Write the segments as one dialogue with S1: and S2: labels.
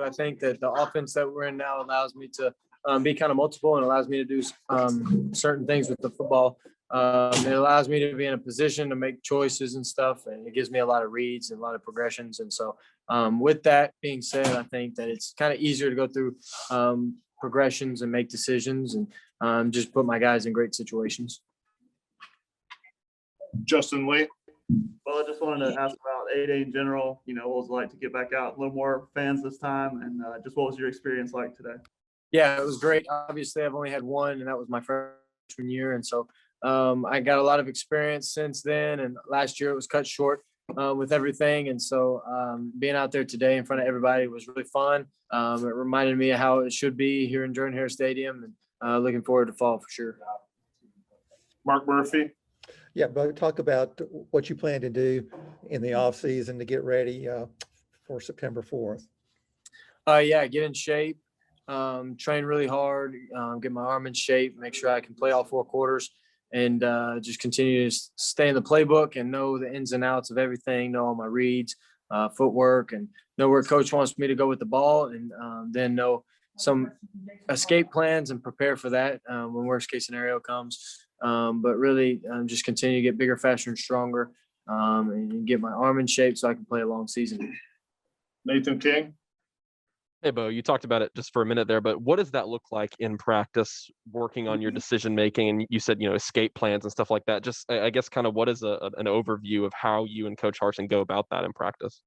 S1: I think that the offense that we're in now allows me to be kind of multiple and allows me to do certain things with the football. It allows me to be in a position to make choices and stuff, and it gives me a lot of reads and a lot of progressions. And so with that being said, I think that it's kind of easier to go through progressions and make decisions and just put my guys in great situations.
S2: Justin Lee.
S3: Well, I just wanted to ask about 8A in general. What was it like to get back out, a little more fans this time, and just what was your experience like today?
S1: Yeah, it was great. Obviously, I've only had one, and that was my freshman year. And so I got a lot of experience since then. And last year it was cut short with everything. And so being out there today in front of everybody was really fun. It reminded me of how it should be here in Jordan-Hare Stadium, and looking forward to fall for sure.
S2: Mark Murphy.
S4: Yeah, but talk about what you plan to do in the off season to get ready for September 4th.
S1: Yeah, get in shape, train really hard, get my arm in shape, make sure I can play all 4 quarters, and just continue to stay in the playbook and know the ins and outs of everything, know all my reads, footwork, and know where coach wants me to go with the ball, and then know some escape plans and prepare for that when worst case scenario comes. But really just continue to get bigger, faster, and stronger, and get my arm in shape so I can play a long season.
S2: Nathan King.
S5: Hey, Bo, you talked about it just for a minute there, but what does that look like in practice, working on your decision-making? And you said, escape plans and stuff like that. Just, I guess, kind of what is an overview of how you and Coach Harsin go about that in practice?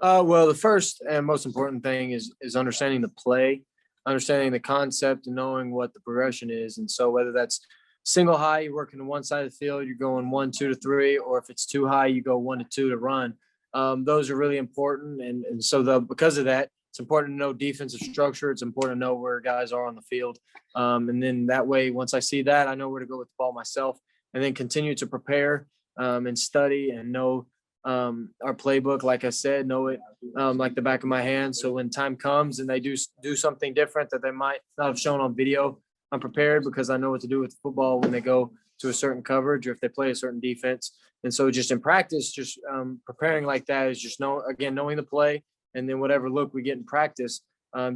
S1: Well, the first and most important thing is understanding the play, understanding the concept, and knowing what the progression is. And so whether that's single high, you're working to one side of the field, you're going 1, 2 to 3, or if it's too high, you go 1 to 2 to run. Those are really important. And so because of that, it's important to know defensive structure. It's important to know where guys are on the field. And then that way, once I see that, I know where to go with the ball myself, and then continue to prepare and study and know our playbook. Like I said, know it like the back of my hand. So when time comes and they do something different that they might not have shown on video, I'm prepared because I know what to do with football when they go to a certain coverage or if they play a certain defense. And so just in practice, just preparing like that is just knowing the play, and then whatever look we get in practice,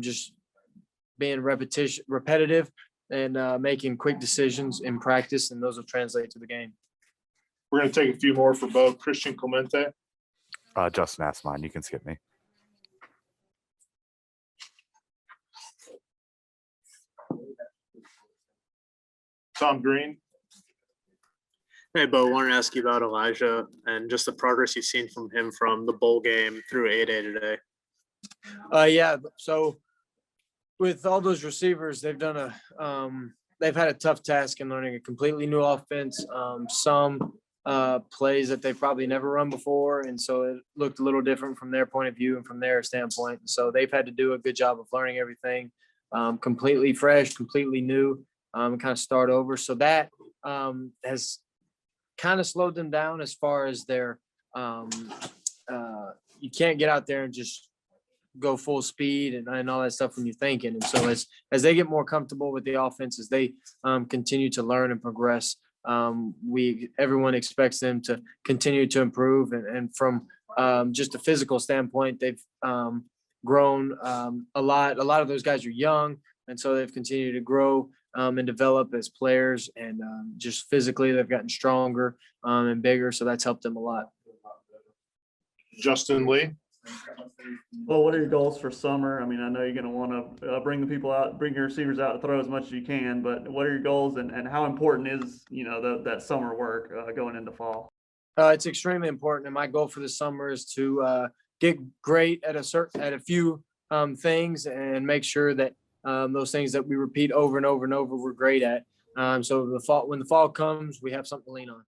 S1: just being repetitive and making quick decisions in practice, and those will translate to the game.
S2: We're going to take a few more for Bo. Christian Clemente.
S6: Justin asked mine. You can skip me.
S2: Tom Green.
S7: Hey, Bo, wanted to ask you about Elijah and just the progress you've seen from him from the bowl game through 8A today.
S1: Yeah, so with all those receivers, they've had a tough task in learning a completely new offense. Some plays that they've probably never run before, and so it looked a little different from their point of view and from their standpoint. So they've had to do a good job of learning everything completely fresh, completely new, and kind of start over. So that has kind of slowed them down as far as their you can't get out there and just go full speed and all that stuff when you're thinking. And so as they get more comfortable with the offense, as they continue to learn and progress, everyone expects them to continue to improve. And from just a physical standpoint, they've grown a lot. A lot of those guys are young, and so they've continued to grow and develop as players, and just physically they've gotten stronger and bigger. So that's helped them a lot.
S2: Justin Lee.
S3: Well, what are your goals for summer? I mean, I know you're going to want to bring your receivers out to throw as much as you can, but what are your goals, and how important is, that summer work going into fall?
S1: It's extremely important. And my goal for the summer is to get great at a few things, and make sure that those things that we repeat over and over and over, we're great at. So when the fall comes, we have something to lean on.